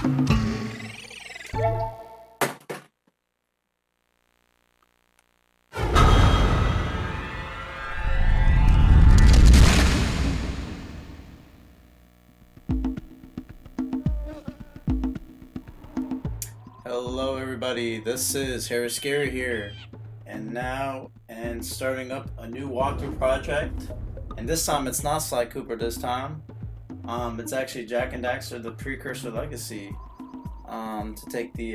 Hello everybody, this is Harry Scary here, and starting up a new walkthrough project, and this time it's not Sly Cooper this time, it's actually Jack and Daxter, the Precusor Legacy, to take the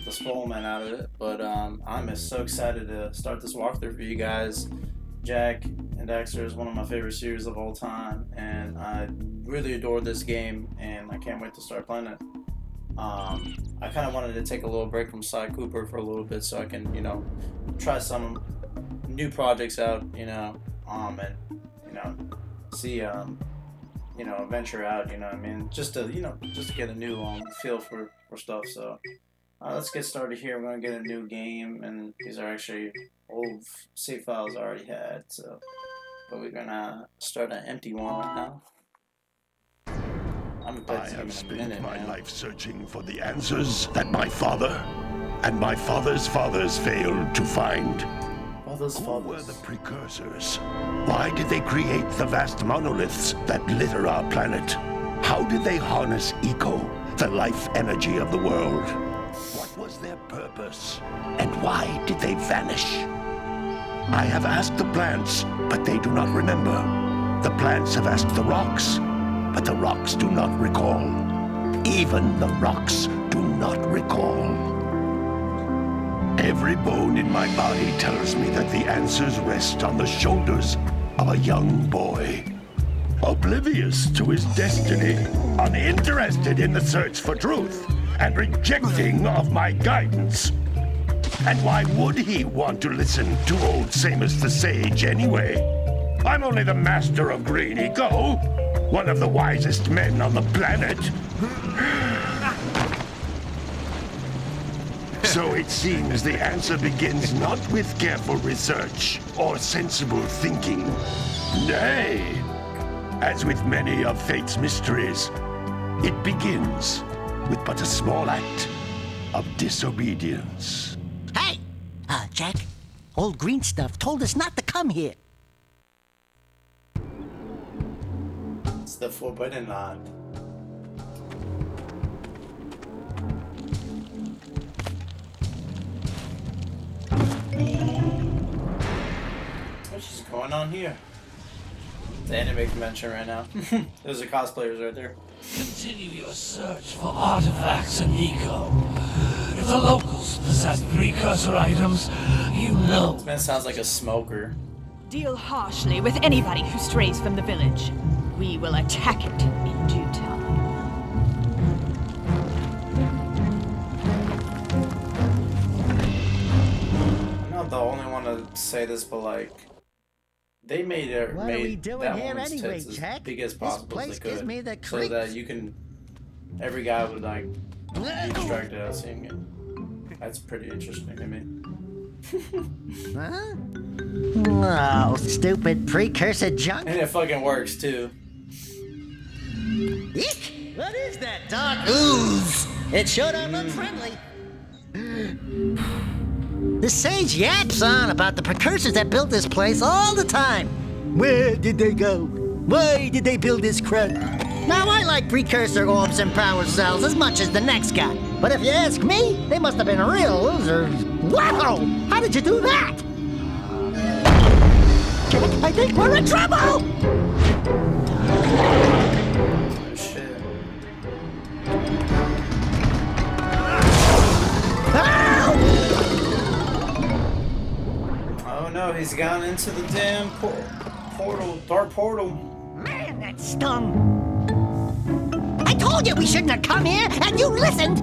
Spoilman out of it, but I'm so excited to start this walkthrough for you guys. Jack and Daxter is one of my favorite series of all time, and I really adore this game, and I can't wait to start playing it. I kind of wanted to take a little break from Sly Cooper for a little bit so I can, try some new projects out, and, see, venture out, just to get a new, feel for stuff. So, let's get started here. We're going to get a new game, and these are actually old save files I already had, so, but we're going to start an empty one right now. I have spent my life searching for the answers that my father and my father's fathers failed to find. Who were the precursors? Why did they create the vast monoliths that litter our planet? How did they harness eco, the life energy of the world? What was their purpose? And why did they vanish? I have asked the plants, but they do not remember. The plants have asked the rocks, but the rocks do not recall. Even the rocks do not recall. Every bone in my body tells me that the answers rest on the shoulders of a young boy. Oblivious to his destiny, uninterested in the search for truth, and rejecting of my guidance. And why would he want to listen to old Samus the Sage anyway? I'm only the master of green eco, one of the wisest men on the planet. So it seems the answer begins not with careful research or sensible thinking. Nay, as with many of fate's mysteries, it begins with but a small act of disobedience. Hey! Jack, old green stuff told us not to come here. It's the forbidden land. What's just going on here? It's the anime convention right now. Those are cosplayers right there. Continue your search for artifacts and eco. If the locals possess precursor items, you know. This man sounds like a smoker. Deal harshly with anybody who strays from the village. We will attack it in due time. I'm not the only one to say this, but like, they made it. What are we doing that here woman's anyway, tits Jack? as big as This possible place as they gives could, me the so creeps. that you can. Every guy would like be distracted out seeing it. That's pretty interesting to me. Huh? Oh, stupid precursor junk. And it fucking works too. Eek! What is that dark ooze? It sure don't look friendly. The sage yaps on about the precursors that built this place all the time. Where did they go? Why did they build this crap? Now, I like precursor orbs and power cells as much as the next guy. But if you ask me, they must have been real losers. Wow! How did you do that? I think we're in trouble! Oh shit. Ow! Oh no, he's gone into the damn portal, dark portal. Man, that stung. I told you we shouldn't have come here, and you listened!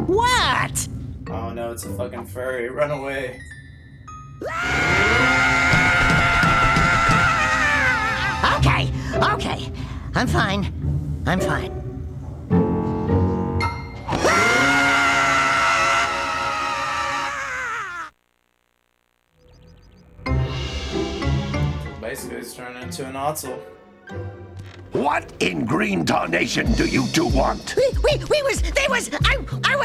What? Oh no, it's a fucking furry. Run away. Okay. I'm fine. Basically, it's turning into an Otzel. What in green tarnation do you two want? I was...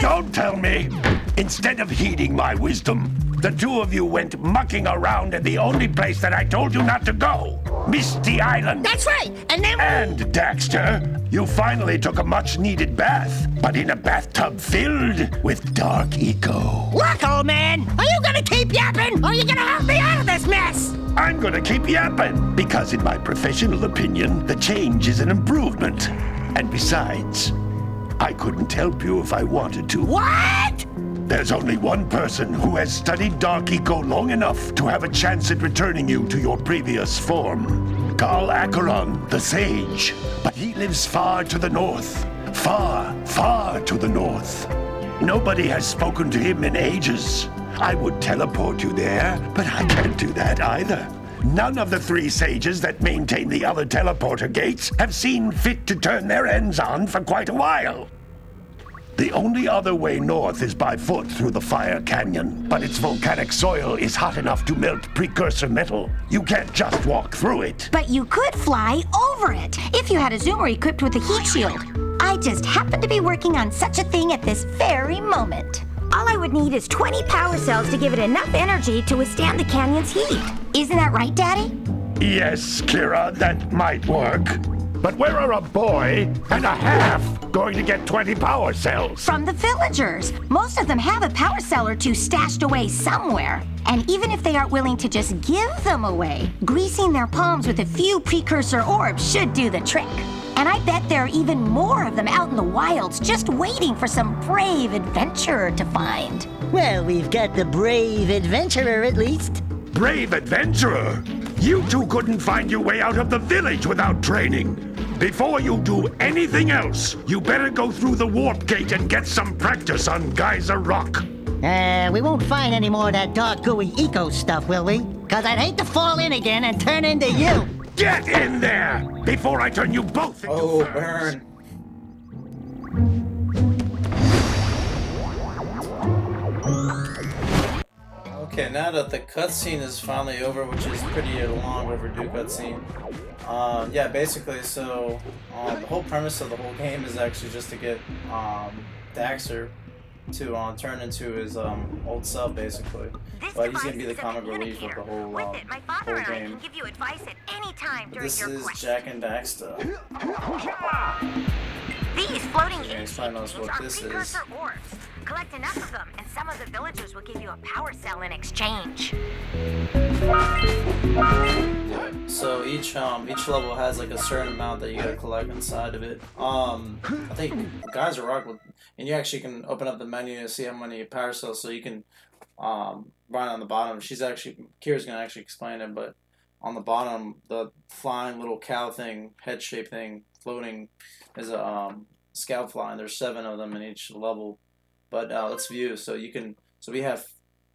Don't tell me! Instead of heeding my wisdom, the two of you went mucking around in the only place that I told you not to go. Misty Island. That's right, and then... And, Daxter, you finally took a much-needed bath, but in a bathtub filled with dark eco. Look, old man, are you gonna keep yapping, or are you gonna help me out of this mess? I'm gonna keep yapping, because in my professional opinion, the change is an improvement. And besides, I couldn't help you if I wanted to. What? There's only one person who has studied Dark Eco long enough to have a chance at returning you to your previous form. Carl Acheron, the Sage. But he lives far to the north. Far, far to the north. Nobody has spoken to him in ages. I would teleport you there, but I can't do that either. None of the three sages that maintain the other teleporter gates have seen fit to turn their ends on for quite a while. The only other way north is by foot through the Fire Canyon, but its volcanic soil is hot enough to melt precursor metal. You can't just walk through it. But you could fly over it if you had a zoomer equipped with a heat shield. I just happen to be working on such a thing at this very moment. All I would need is 20 power cells to give it enough energy to withstand the canyon's heat. Isn't that right, Daddy? Yes, Kira, that might work. But where are a boy and a half going to get 20 power cells? From the villagers. Most of them have a power cell or two stashed away somewhere. And even if they aren't willing to just give them away, greasing their palms with a few precursor orbs should do the trick. And I bet there are even more of them out in the wilds just waiting for some brave adventurer to find. Well, we've got the brave adventurer at least. Brave adventurer? You two couldn't find your way out of the village without training. Before you do anything else, you better go through the warp gate and get some practice on Geyser Rock. We won't find any more of that dark gooey eco stuff, will we? Cause I'd hate to fall in again and turn into you. Get in there before I turn you both into Oh, furs. burn. Okay, now that the cutscene is finally over, which is pretty a long overdue cutscene. Yeah, basically, so the whole premise of the whole game is actually just to get Daxter to turn into his old self, basically. But he's gonna be the comic relief of the whole game. give you advice at any time during This is Jack and Daxter. These floating Yeah, he's trying to knows what this is. orbs. Collect enough of them, and some of the villagers will give you a power cell in exchange. So each level has like a certain amount that you gotta collect inside of it. I think Geyser Rock will, and you actually can open up the menu and see how many power cells. So you can right on the bottom. Kira's gonna actually explain it, but on the bottom, the flying little cow thing, head shaped thing, floating, is a scout fly, and there's 7 of them in each level. But let's view. So we have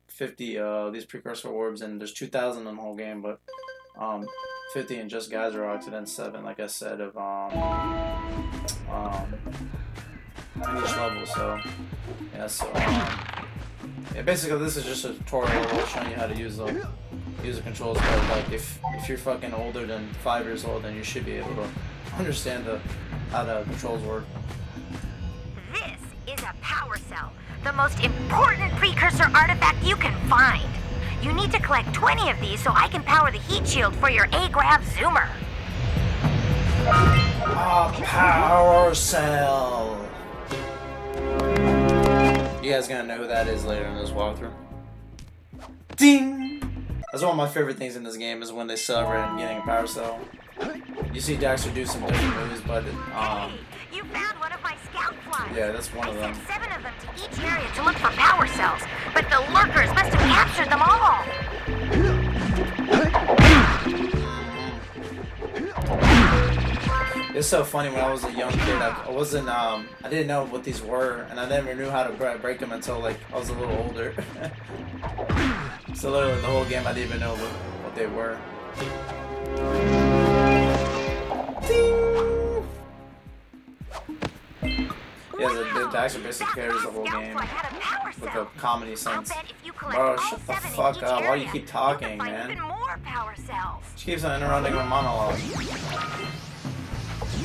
50 these precursor orbs, and there's 2,000 in the whole game, but 50 in just Geyser Rocks, and then 7, like I said, of in each level. So yeah, so yeah, basically this is just a tutorial showing you how to use the controls. But like if you're fucking older than 5 years old, then you should be able to understand how the controls work. This is a power cell, the most important precursor artifact you can find. You need to collect 20 of these so I can power the heat shield for your A-Grav zoomer. A power cell. You guys gonna know who that is later in this walkthrough. Ding! That's one of my favorite things in this game is when they celebrate getting a power cell. You see Daxter do some different moves, but You found one of my scout flies. yeah, that's one of I them. sent 7 of them to each area to look for power cells, but the lurkers must have captured them all. It's so funny. When I was a young kid, I didn't know what these were, and I never knew how to break them until like I was a little older. So literally the whole game I didn't even know what they were. Yeah, the Daxter basically carries the whole game with a comedy sense. Bro, shut the fuck up. Why do you keep talking, man? Even more power cells. She keeps on interrupting my monologue.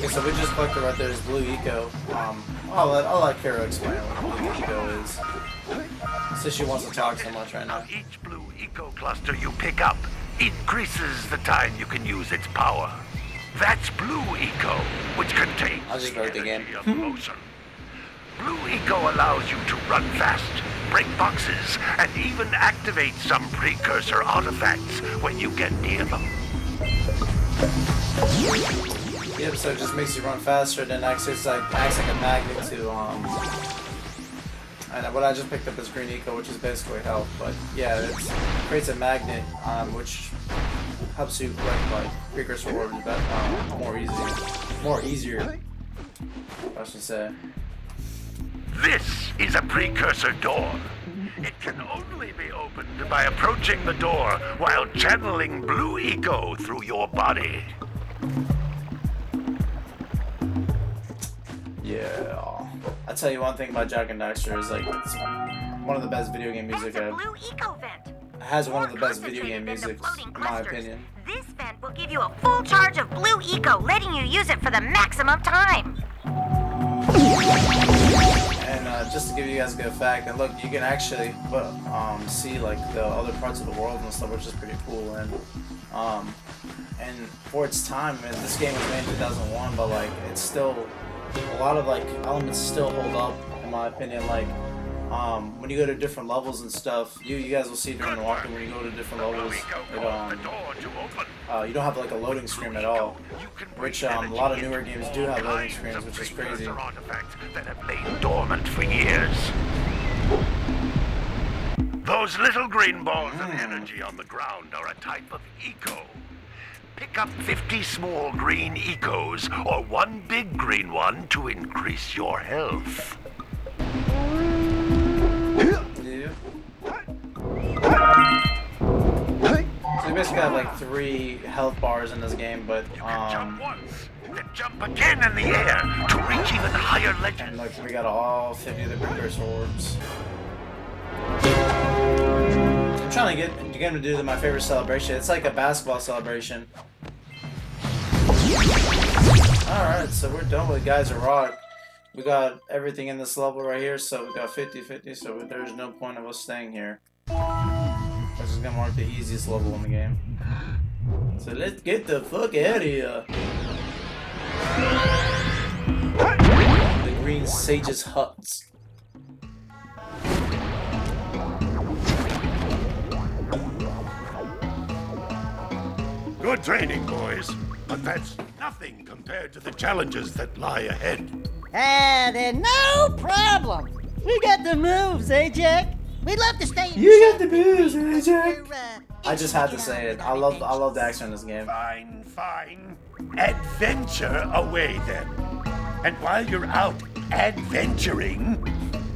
Okay, so we just collected right there is Blue Eco. I'll let Kara explain what Blue Eco is. Since she wants to talk so much right now. Each Blue Eco cluster you pick up increases the time you can use its power. That's Blue Eco, which contains I'll just break the game. of motion. Blue Eco allows you to run fast, break boxes, and even activate some precursor artifacts when you get near them. Yep, so it just makes you run faster, then acts like a magnet to and what I just picked up is Green Eco, which is basically health, but yeah, it creates a magnet, which helps you collect like precursor orbs more easier, I should say. This is a precursor door. It can only be opened by approaching the door while channeling Blue Eco through your body. Yeah, I'll tell you one thing about Jak and Daxter is like it's one of the best video game music That's a Blue Eco vent. It has one of the best video game music, in my opinion. This vent will give you a full charge of Blue Eco, letting you use it for the maximum time. And just to give you guys a good fact, and look, you can actually see like the other parts of the world and stuff, which is pretty cool. And for its time, man, this game was made in 2001, but like it's still a lot of like elements still hold up, in my opinion. Like when you go to different levels and stuff, you guys will see during the walkthrough when you go to different levels, you don't have like a loading screen at all, which a lot of newer games do have loading screens, which is crazy. That have lain dormant for years. Those little green balls of energy on the ground are a type of eco. Pick up 50 small green ecos or one big green one to increase your health. So you basically have like 3 health bars in this game, but you can jump once, then jump again in the air to reach even higher ledges. And look, we got all 50 of the precursor orbs. I'm trying to get him to do my favorite celebration. It's like a basketball celebration. Alright, so we're done with Guys of Rock. We got everything in this level right here, so we got 50-50, so there's no point of us staying here. This is gonna mark the easiest level in the game. So let's get the fuck out of here. The Green Sage's huts. Good training, boys. But that's nothing compared to the challenges that lie ahead. Then no problem. We got the moves, eh, Jack? We'd love to stay in You got the moves, eh, Jack? I just had to say it. I love Daxter in this game. Fine, fine. Adventure away then. And while you're out adventuring,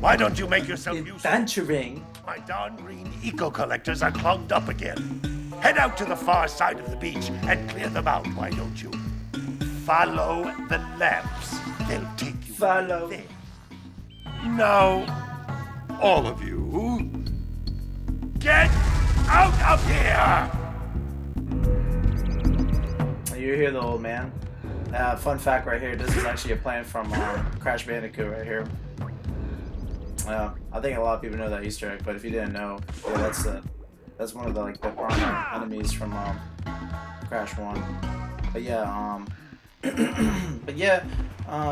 why don't you make yourself useful? Adventuring? My darn green eco collectors are clogged up again. Head out to the far side of the beach and clear them out, why don't you? Follow the lamps. They'll take you there. Now, all of you, get out of here! You hear the old man? Fun fact right here, this is actually a plan from Crash Bandicoot right here. I think a lot of people know that Easter egg, but if you didn't know, yeah, that's one of the the primary enemies from Crash 1. But yeah,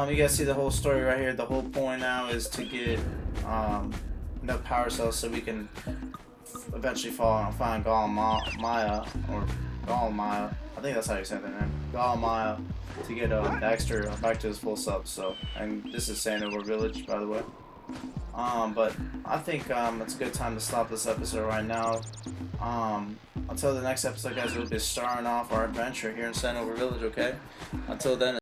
you guys see the whole story right here. The whole point now is to get enough power cells so we can eventually find Maya or Maya. I think that's how you say that name. Maya to get Daxter back to his full sub. So, and this is Sandover Village, by the way. But I think it's a good time to stop this episode right now. Until the next episode, guys, we'll be starting off our adventure here in Sandover Village, okay? Until then.